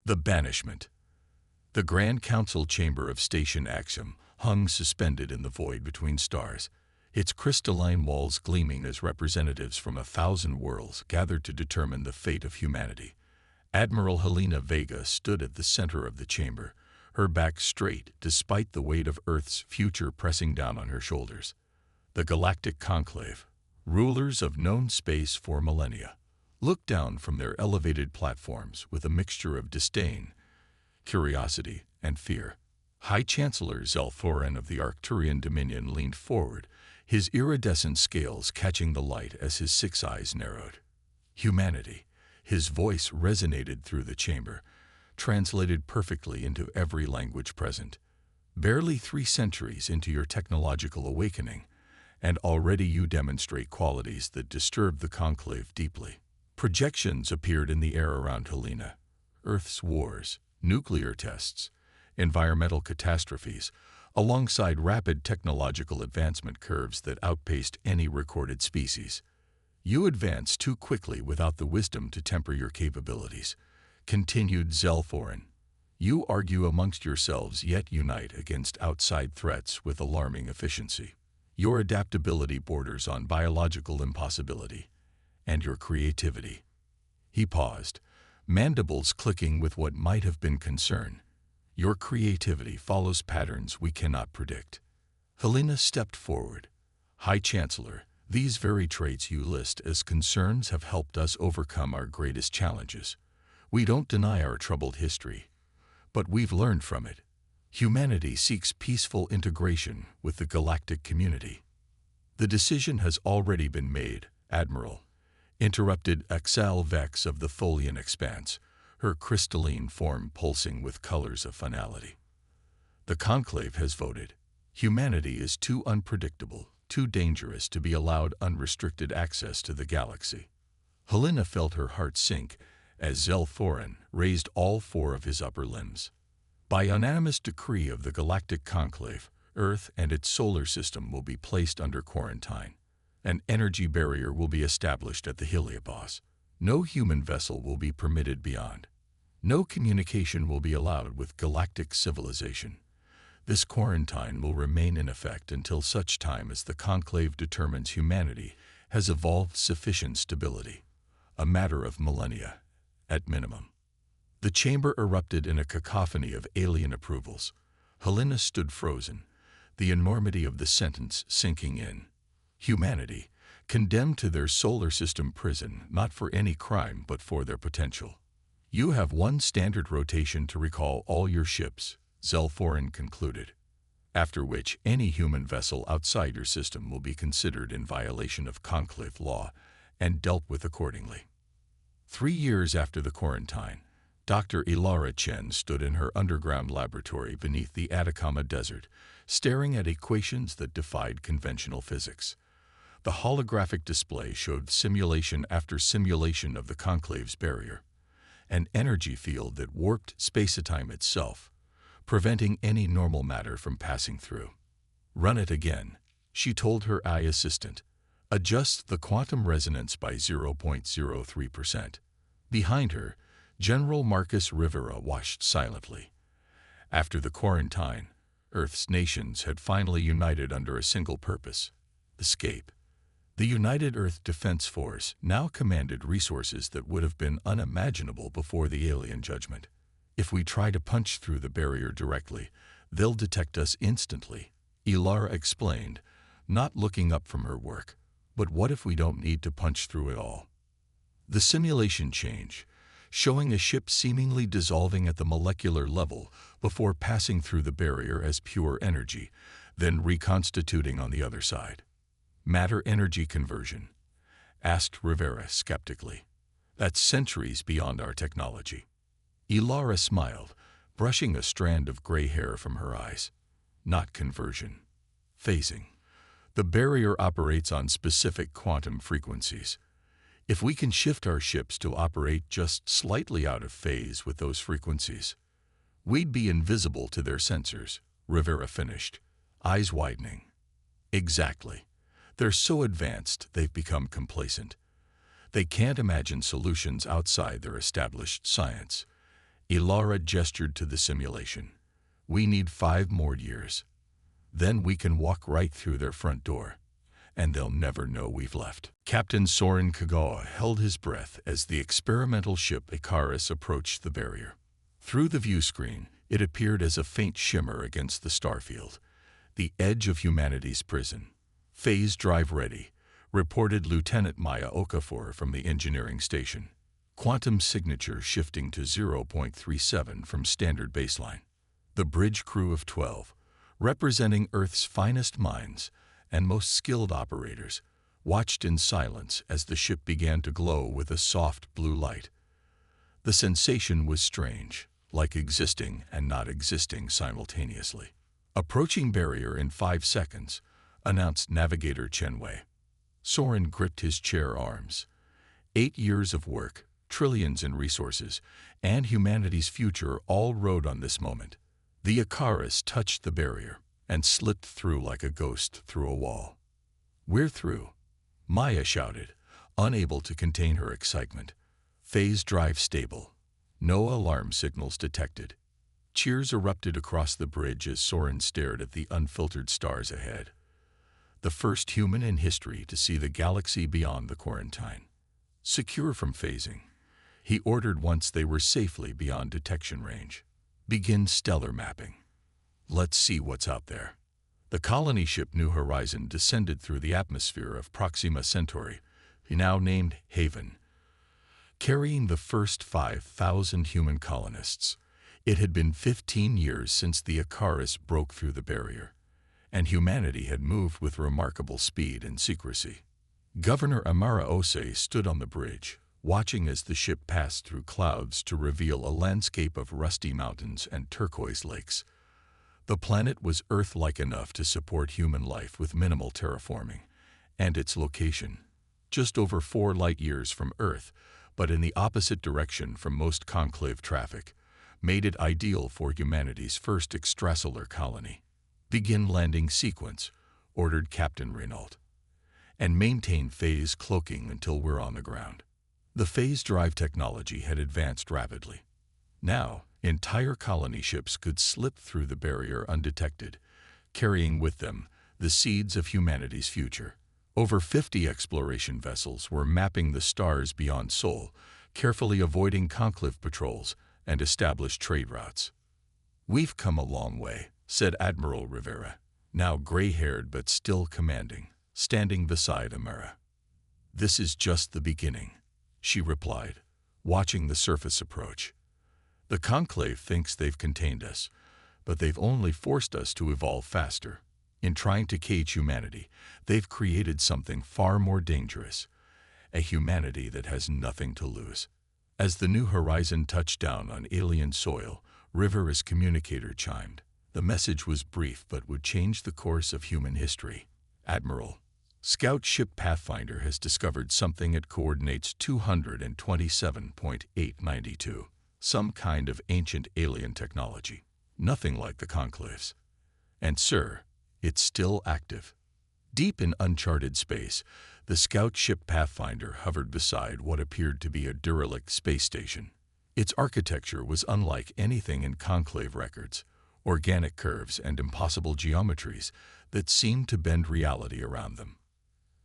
The Banishment. The Grand Council chamber of Station Axiom hung suspended in the void between stars, its crystalline walls gleaming as representatives from 1,000 worlds gathered to determine the fate of humanity. Admiral Helena Vega stood at the center of the chamber, her back straight despite the weight of Earth's future pressing down on her shoulders. The Galactic Conclave, rulers of known space for millennia, looked down from their elevated platforms with a mixture of disdain, curiosity, and fear. High Chancellor Zelforan of the Arcturian Dominion leaned forward, his iridescent scales catching the light as his 6 eyes narrowed. Humanity. His voice resonated through the chamber, translated perfectly into every language present. Barely 3 centuries into your technological awakening, and already you demonstrate qualities that disturb the Conclave deeply. Projections appeared in the air around Helena. Earth's wars, nuclear tests, environmental catastrophes, alongside rapid technological advancement curves that outpaced any recorded species. You advance too quickly without the wisdom to temper your capabilities, continued Zelforan. You argue amongst yourselves yet unite against outside threats with alarming efficiency. Your adaptability borders on biological impossibility, and your creativity. He paused, mandibles clicking with what might have been concern. Your creativity follows patterns we cannot predict. Helena stepped forward. High Chancellor, these very traits you list as concerns have helped us overcome our greatest challenges. We don't deny our troubled history, but we've learned from it. Humanity seeks peaceful integration with the galactic community. The decision has already been made, Admiral, interrupted Axel Vex of the Tholian Expanse, her crystalline form pulsing with colors of finality. The Conclave has voted. Humanity is too unpredictable, too dangerous to be allowed unrestricted access to the galaxy. Helena felt her heart sink as Zelforan raised all 4 of his upper limbs. By unanimous decree of the Galactic Conclave, Earth and its solar system will be placed under quarantine. An energy barrier will be established at the heliopause. No human vessel will be permitted beyond. No communication will be allowed with galactic civilization. This quarantine will remain in effect until such time as the Conclave determines humanity has evolved sufficient stability. A matter of millennia, at minimum. The chamber erupted in a cacophony of alien approvals. Helena stood frozen, the enormity of the sentence sinking in. Humanity, condemned to their solar system prison not for any crime but for their potential. You have 1 standard rotation to recall all your ships, Zelforan concluded, after which any human vessel outside your system will be considered in violation of Conclave law and dealt with accordingly. 3 years after the quarantine, Dr. Ilara Chen stood in her underground laboratory beneath the Atacama Desert, staring at equations that defied conventional physics. The holographic display showed simulation after simulation of the Conclave's barrier, an energy field that warped space-time itself, preventing any normal matter from passing through. Run it again, she told her eye assistant. Adjust the quantum resonance by 0.03%. Behind her, General Marcus Rivera watched silently. After the quarantine, Earth's nations had finally united under a single purpose: escape. The United Earth Defense Force now commanded resources that would have been unimaginable before the alien judgment. If we try to punch through the barrier directly, they'll detect us instantly, Ilara explained, not looking up from her work. But what if we don't need to punch through it all? The simulation change, showing a ship seemingly dissolving at the molecular level before passing through the barrier as pure energy, then reconstituting on the other side. Matter-energy conversion, asked Rivera skeptically. That's centuries beyond our technology. Ilara smiled, brushing a strand of gray hair from her eyes. Not conversion. Phasing. The barrier operates on specific quantum frequencies. If we can shift our ships to operate just slightly out of phase with those frequencies, we'd be invisible to their sensors, Rivera finished, eyes widening. Exactly. They're so advanced they've become complacent. They can't imagine solutions outside their established science. Ilara gestured to the simulation. We need 5 more years. Then we can walk right through their front door, and they'll never know we've left. Captain Soren Kagawa held his breath as the experimental ship Icarus approached the barrier. Through the view screen, it appeared as a faint shimmer against the starfield, the edge of humanity's prison. Phase drive ready, reported Lieutenant Maya Okafor from the engineering station. Quantum signature shifting to 0.37 from standard baseline. The bridge crew of 12, representing Earth's finest minds and most skilled operators, watched in silence as the ship began to glow with a soft blue light. The sensation was strange, like existing and not existing simultaneously. Approaching barrier in 5 seconds, announced Navigator Chenwei. Soren gripped his chair arms. 8 years of work, trillions in resources, and humanity's future all rode on this moment. The Icarus touched the barrier and slipped through like a ghost through a wall. "We're through," Maya shouted, unable to contain her excitement. Phase drive stable. No alarm signals detected. Cheers erupted across the bridge as Soren stared at the unfiltered stars ahead. The first human in history to see the galaxy beyond the quarantine. Secure from phasing, he ordered once they were safely beyond detection range. "Begin stellar mapping. Let's see what's out there." The colony ship New Horizon descended through the atmosphere of Proxima Centauri, now named Haven, carrying the first 5,000 human colonists. It had been 15 years since the Icarus broke through the barrier, and humanity had moved with remarkable speed and secrecy. Governor Amara Ose stood on the bridge, watching as the ship passed through clouds to reveal a landscape of rusty mountains and turquoise lakes. The planet was Earth-like enough to support human life with minimal terraforming, and its location, just over 4 light-years from Earth, but in the opposite direction from most conclave traffic, made it ideal for humanity's first extrasolar colony. "Begin landing sequence," ordered Captain Renault, "and maintain phase cloaking until we're on the ground." The phase drive technology had advanced rapidly. Now, entire colony ships could slip through the barrier undetected, carrying with them the seeds of humanity's future. Over 50 exploration vessels were mapping the stars beyond Sol, carefully avoiding conclave patrols and established trade routes. "We've come a long way," said Admiral Rivera, now gray-haired but still commanding, standing beside Amara. "This is just the beginning," she replied, watching the surface approach. "The Conclave thinks they've contained us, but they've only forced us to evolve faster. In trying to cage humanity, they've created something far more dangerous, a humanity that has nothing to lose." As the New Horizon touched down on alien soil, Rivera's communicator chimed. The message was brief but would change the course of human history. "Admiral, Scout Ship Pathfinder has discovered something at coordinates 227.892. Some kind of ancient alien technology. Nothing like the Conclave's. And sir, it's still active." Deep in uncharted space, the Scout Ship Pathfinder hovered beside what appeared to be a derelict space station. Its architecture was unlike anything in Conclave records, organic curves and impossible geometries that seemed to bend reality around them.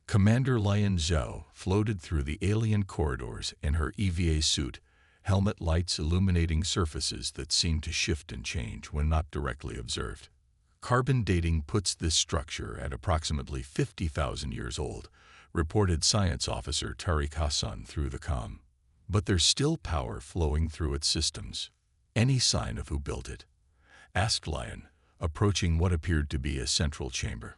Commander Lian Zhao floated through the alien corridors in her EVA suit, helmet lights illuminating surfaces that seemed to shift and change when not directly observed. "Carbon dating puts this structure at approximately 50,000 years old," reported Science Officer Tariq Hassan through the comm. "But there's still power flowing through its systems." "Any sign of who built it?" asked Lion, approaching what appeared to be a central chamber.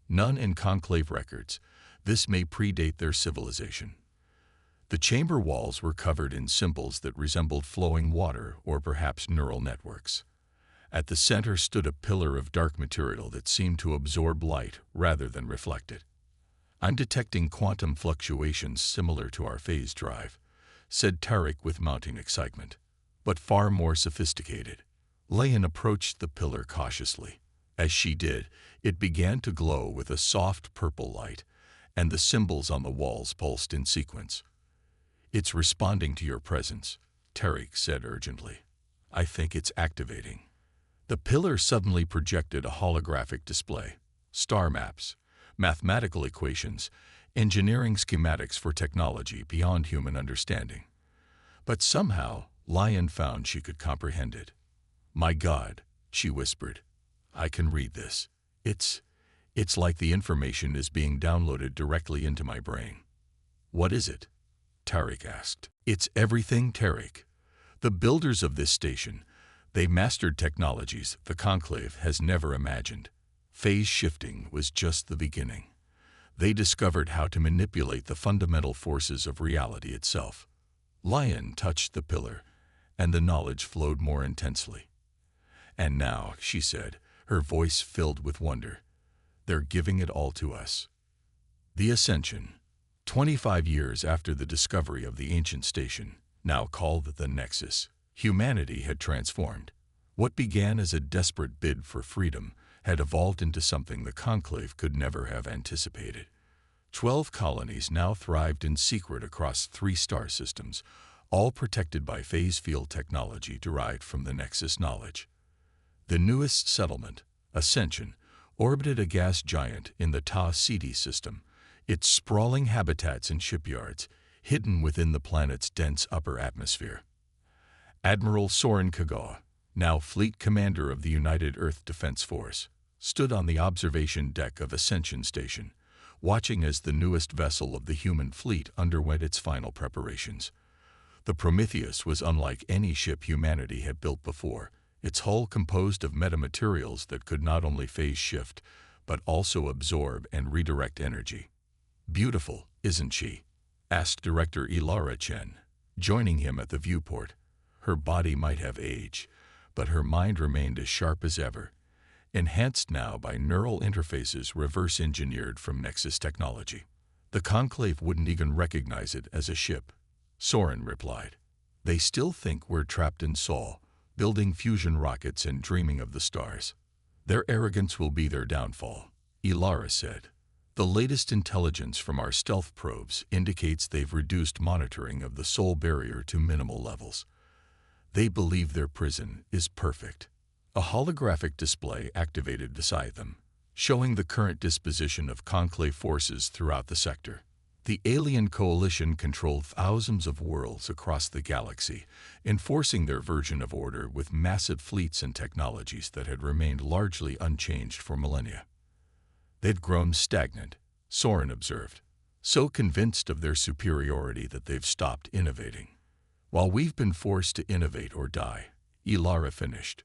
"None in Conclave records. This may predate their civilization." The chamber walls were covered in symbols that resembled flowing water or perhaps neural networks. At the center stood a pillar of dark material that seemed to absorb light rather than reflect it. "I'm detecting quantum fluctuations similar to our phase drive," said Tariq with mounting excitement, "but far more sophisticated." Leyen approached the pillar cautiously. As she did, it began to glow with a soft purple light, and the symbols on the walls pulsed in sequence. "It's responding to your presence," Tariq said urgently. I think it's activating. The pillar suddenly projected a holographic display, star maps, mathematical equations, engineering schematics for technology beyond human understanding. But somehow, Lion found she could comprehend it. "My God," she whispered, "I can read this. It's like the information is being downloaded directly into my brain." "What is it?" Tariq asked. "It's everything, Tariq. The builders of this station, they mastered technologies the Conclave has never imagined. Phase shifting was just the beginning. They discovered how to manipulate the fundamental forces of reality itself." Lion touched the pillar, and the knowledge flowed more intensely. "And now," she said, her voice filled with wonder, "they're giving it all to us." The Ascension, 25 years after the discovery of the ancient station, now called the Nexus, humanity had transformed. What began as a desperate bid for freedom had evolved into something the Conclave could never have anticipated. 12 colonies now thrived in secret across 3 star systems, all protected by phase field technology derived from the Nexus knowledge. The newest settlement, Ascension, orbited a gas giant in the Ta Ceti system, its sprawling habitats and shipyards hidden within the planet's dense upper atmosphere. Admiral Soren Kagawa, now fleet commander of the United Earth Defense Force, stood on the observation deck of Ascension Station, watching as the newest vessel of the human fleet underwent its final preparations. The Prometheus was unlike any ship humanity had built before, its hull composed of metamaterials that could not only phase shift, but also absorb and redirect energy. "Beautiful, isn't she?" asked Director Ilara Chen, joining him at the viewport. Her body might have aged, but her mind remained as sharp as ever, enhanced now by neural interfaces reverse-engineered from Nexus technology. "The Conclave wouldn't even recognize it as a ship," Soren replied. "They still think we're trapped in Sol, building fusion rockets and dreaming of the stars. Their arrogance will be their downfall," Ilara said. "The latest intelligence from our stealth probes indicates they've reduced monitoring of the Sol barrier to minimal levels. They believe their prison is perfect." A holographic display activated beside them, showing the current disposition of Conclave forces throughout the sector. The alien coalition controlled thousands of worlds across the galaxy, enforcing their version of order with massive fleets and technologies that had remained largely unchanged for millennia. "They'd grown stagnant," Soren observed, "so convinced of their superiority that they've stopped innovating. While we've been forced to innovate or die," Ilara finished.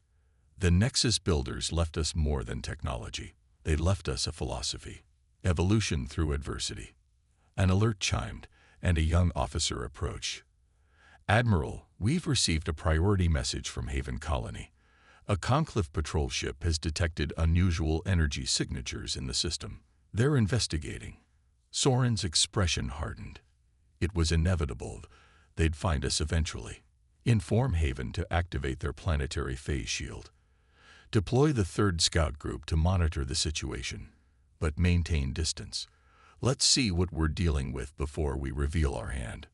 "The Nexus builders left us more than technology. They left us a philosophy. Evolution through adversity." An alert chimed, and a young officer approached. "Admiral, we've received a priority message from Haven Colony. A Conclave patrol ship has detected unusual energy signatures in the system. They're investigating." Soren's expression hardened. It was inevitable. They'd find us eventually. "Inform Haven to activate their planetary phase shield. Deploy the 3rd Scout Group to monitor the situation, but maintain distance. Let's see what we're dealing with before we reveal our hand."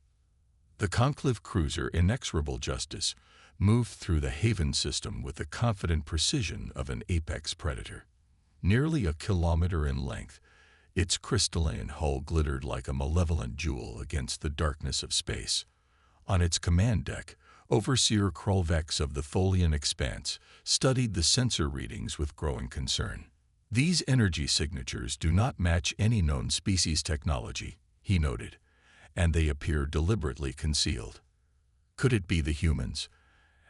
The Conclave cruiser Inexorable Justice moved through the Haven system with the confident precision of an apex predator. Nearly a kilometer in length, its crystalline hull glittered like a malevolent jewel against the darkness of space. On its command deck, Overseer Krolvex of the Tholian Expanse studied the sensor readings with growing concern. "These energy signatures do not match any known species technology," he noted, "and they appear deliberately concealed." "Could it be the humans?"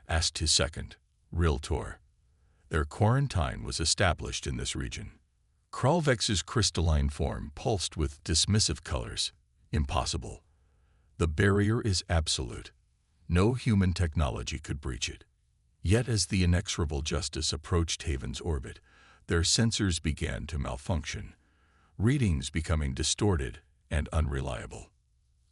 asked his second, Riltor. "Their quarantine was established in this region." Krolvex's crystalline form pulsed with dismissive colors. "Impossible. The barrier is absolute. No human technology could breach it." Yet as the Inexorable Justice approached Haven's orbit, their sensors began to malfunction, readings becoming distorted and unreliable.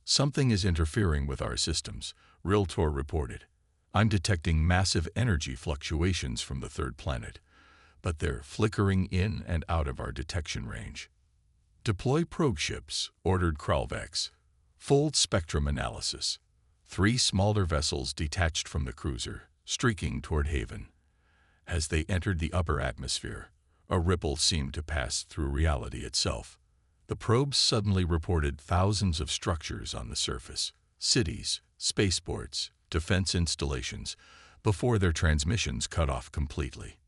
"Something is interfering with our systems," Riltor reported. "I'm detecting massive energy fluctuations from the 3rd planet, but they're flickering in and out of our detection range." "Deploy probe ships," ordered Krolvex. "Full spectrum analysis." 3 smaller vessels detached from the cruiser, streaking toward haven. As they entered the upper atmosphere, a ripple seemed to pass through reality itself. The probes suddenly reported thousands of structures on the surface, cities, spaceports, defense installations, before their transmissions cut off completely.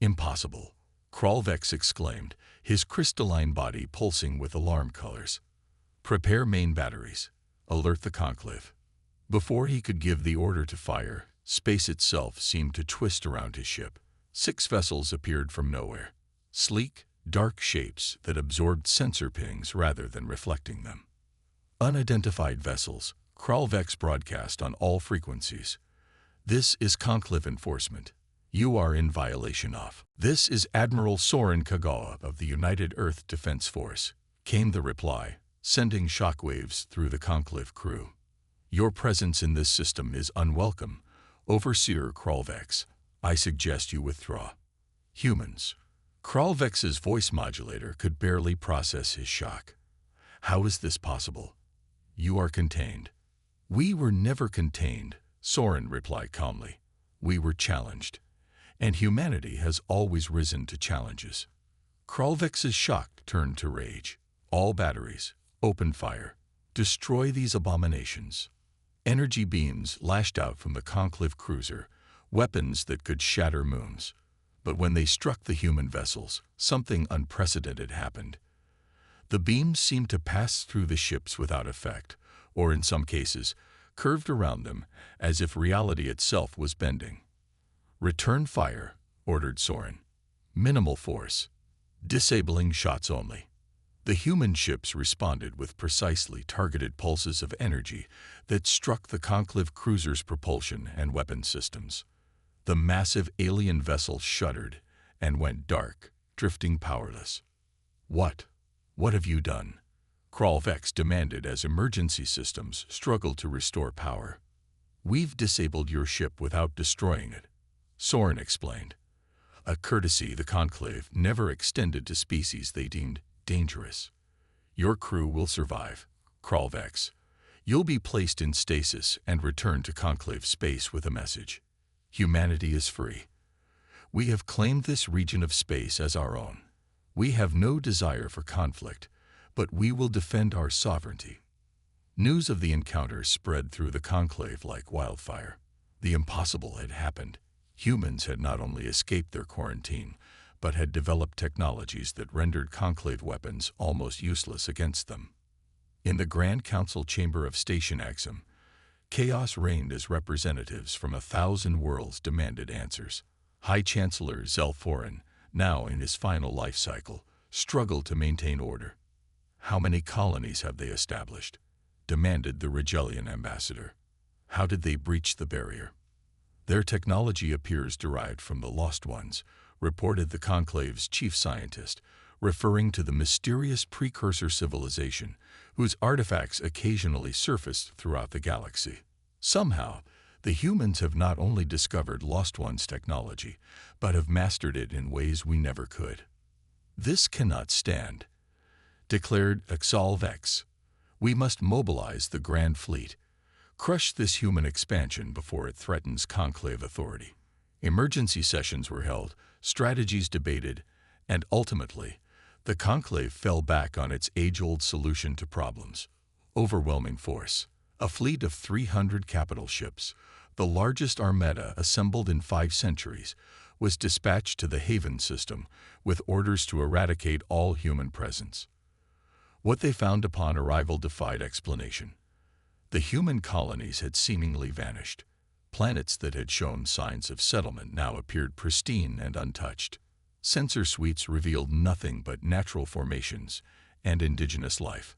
Impossible, Kralvex exclaimed, his crystalline body pulsing with alarm colors. Prepare main batteries. Alert the conclave. Before he could give the order to fire, space itself seemed to twist around his ship. 6 vessels appeared from nowhere. Sleek, dark shapes that absorbed sensor pings rather than reflecting them. Unidentified vessels, Kralvex broadcast on all frequencies. This is conclave enforcement. You are in violation of. This is Admiral Soren Kagawa of the United Earth Defense Force, came the reply, sending shockwaves through the conclave crew. Your presence in this system is unwelcome, Overseer Kralvex. I suggest you withdraw. Humans. Kralvex's voice modulator could barely process his shock. How is this possible? You are contained. We were never contained, Soren replied calmly. We were challenged. And humanity has always risen to challenges. Kralvex's shock turned to rage. All batteries, open fire. Destroy these abominations. Energy beams lashed out from the conclave cruiser, weapons that could shatter moons. But when they struck the human vessels, something unprecedented happened. The beams seemed to pass through the ships without effect, or in some cases, curved around them as if reality itself was bending. Return fire, ordered Soren. Minimal force. Disabling shots only. The human ships responded with precisely targeted pulses of energy that struck the conclave cruiser's propulsion and weapon systems. The massive alien vessel shuddered and went dark, drifting powerless. What have you done? Kralvex demanded as emergency systems struggled to restore power. We've disabled your ship without destroying it, Soren explained. A courtesy the conclave never extended to species they deemed dangerous. Your crew will survive, Kralvex. You'll be placed in stasis and return to conclave space with a message. Humanity is free. We have claimed this region of space as our own. We have no desire for conflict, but we will defend our sovereignty. News of the encounter spread through the conclave like wildfire. The impossible had happened. Humans had not only escaped their quarantine, but had developed technologies that rendered conclave weapons almost useless against them. In the Grand Council chamber of Station Axum, chaos reigned as representatives from 1,000 worlds demanded answers. High Chancellor Zelforin, now in his final life cycle, struggled to maintain order. How many colonies have they established? Demanded the Rigelian ambassador. How did they breach the barrier? Their technology appears derived from the Lost Ones, reported the conclave's chief scientist, referring to the mysterious precursor civilization whose artifacts occasionally surfaced throughout the galaxy. Somehow, the humans have not only discovered Lost Ones technology, but have mastered it in ways we never could. This cannot stand, declared Kralvex. We must mobilize the Grand Fleet, crush this human expansion before it threatens conclave authority. Emergency sessions were held, strategies debated, and ultimately, the conclave fell back on its age-old solution to problems: overwhelming force. A fleet of 300 capital ships, the largest armada assembled in 5 centuries, was dispatched to the Haven system with orders to eradicate all human presence. What they found upon arrival defied explanation. The human colonies had seemingly vanished. Planets that had shown signs of settlement now appeared pristine and untouched. Sensor suites revealed nothing but natural formations and indigenous life.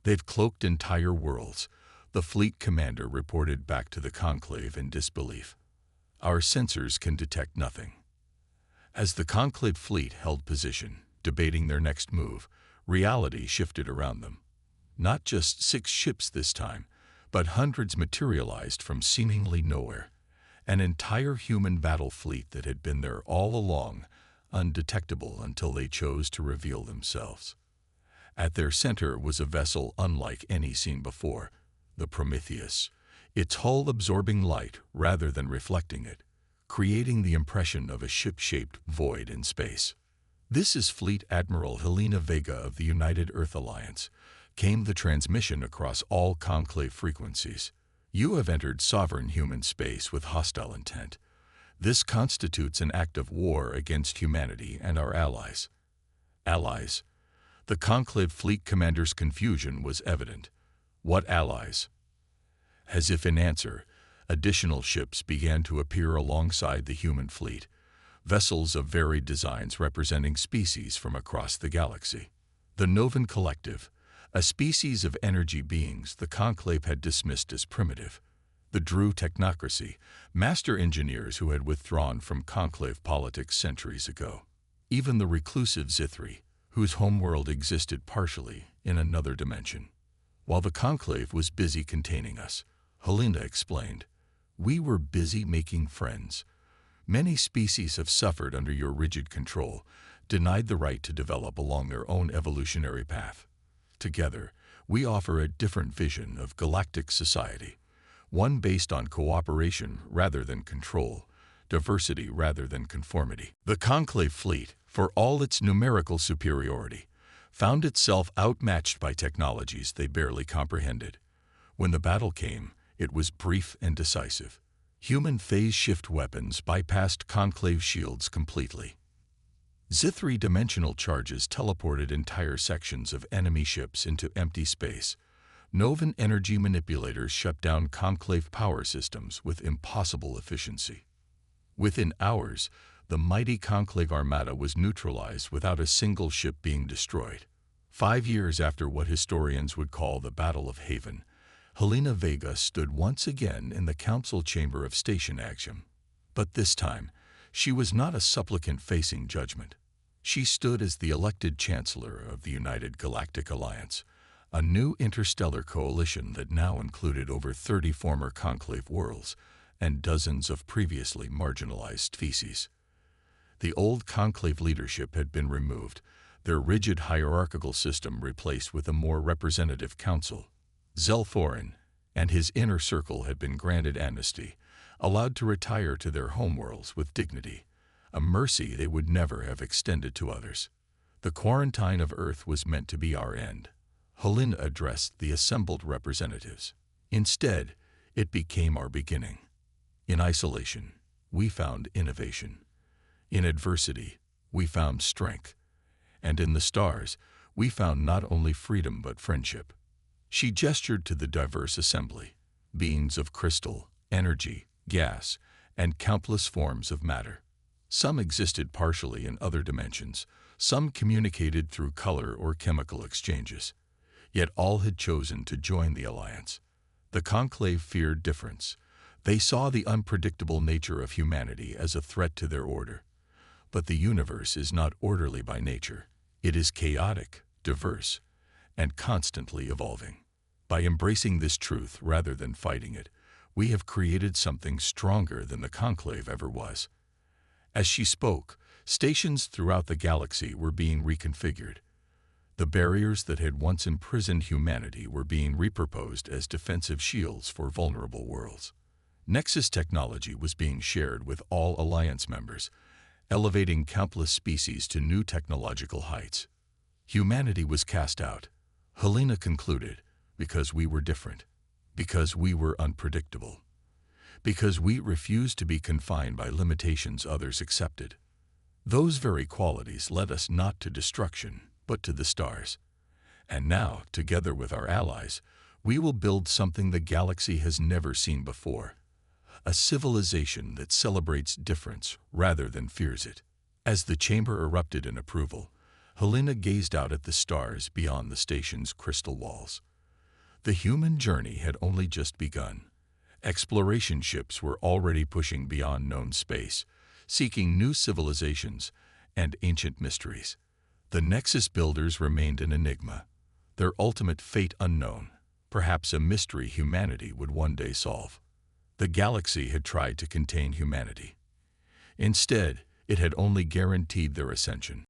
They've cloaked entire worlds, the fleet commander reported back to the conclave in disbelief. Our sensors can detect nothing. As the conclave fleet held position, debating their next move, reality shifted around them. Not just 6 ships this time, but hundreds materialized from seemingly nowhere. An entire human battle fleet that had been there all along, undetectable until they chose to reveal themselves. At their center was a vessel unlike any seen before, the Prometheus. its hull absorbing light rather than reflecting it, creating the impression of a ship-shaped void in space. "This is Fleet Admiral Helena Vega of the United Earth Alliance," came the transmission across all conclave frequencies. "You have entered sovereign human space with hostile intent. This constitutes an act of war against humanity and our allies." Allies? The conclave fleet commander's confusion was evident. What allies? As if in answer, additional ships began to appear alongside the human fleet, vessels of varied designs representing species from across the galaxy. The Novan Collective, a species of energy beings the conclave had dismissed as primitive. The Drew technocracy, master engineers who had withdrawn from conclave politics centuries ago. Even the reclusive Zithri, whose homeworld existed partially in another dimension. While the conclave was busy containing us, Helena explained, "We were busy making friends. Many species have suffered under your rigid control, denied the right to develop along their own evolutionary path. Together, we offer a different vision of galactic society, one based on cooperation rather than control, diversity rather than conformity." The conclave fleet, for all its numerical superiority, found itself outmatched by technologies they barely comprehended. When the battle came, it was brief and decisive. Human phase-shift weapons bypassed conclave shields completely. Zithri dimensional charges teleported entire sections of enemy ships into empty space. Novan energy manipulators shut down conclave power systems with impossible efficiency. Within hours, the mighty conclave armada was neutralized without a single ship being destroyed. 5 years after what historians would call the Battle of Haven, Helena Vega stood once again in the council chamber of Station Axiom. But this time, she was not a supplicant facing judgment. She stood as the elected chancellor of the United Galactic Alliance, a new interstellar coalition that now included over 30 former conclave worlds and dozens of previously marginalized species. The old conclave leadership had been removed, their rigid hierarchical system replaced with a more representative council. Zelthorin and his inner circle had been granted amnesty, allowed to retire to their homeworlds with dignity, a mercy they would never have extended to others. The quarantine of Earth was meant to be our end. Helena addressed the assembled representatives. Instead, it became our beginning. In isolation, we found innovation. In adversity, we found strength. And in the stars, we found not only freedom but friendship. She gestured to the diverse assembly, beings of crystal, energy, gas, and countless forms of matter. Some existed partially in other dimensions, some communicated through color or chemical exchanges. Yet all had chosen to join the alliance. The conclave feared difference. They saw the unpredictable nature of humanity as a threat to their order. But the universe is not orderly by nature. It is chaotic, diverse, and constantly evolving. By embracing this truth rather than fighting it, we have created something stronger than the conclave ever was. As she spoke, stations throughout the galaxy were being reconfigured. The barriers that had once imprisoned humanity were being repurposed as defensive shields for vulnerable worlds. Nexus technology was being shared with all Alliance members, elevating countless species to new technological heights. Humanity was cast out, Helena concluded, because we were different, because we were unpredictable, because we refused to be confined by limitations others accepted. Those very qualities led us not to destruction, but to the stars. And now, together with our allies, we will build something the galaxy has never seen before. A civilization that celebrates difference rather than fears it. As the chamber erupted in approval, Helena gazed out at the stars beyond the station's crystal walls. The human journey had only just begun. Exploration ships were already pushing beyond known space, seeking new civilizations and ancient mysteries. The Nexus builders remained an enigma, their ultimate fate unknown, perhaps a mystery humanity would one day solve. The galaxy had tried to contain humanity. Instead, it had only guaranteed their ascension.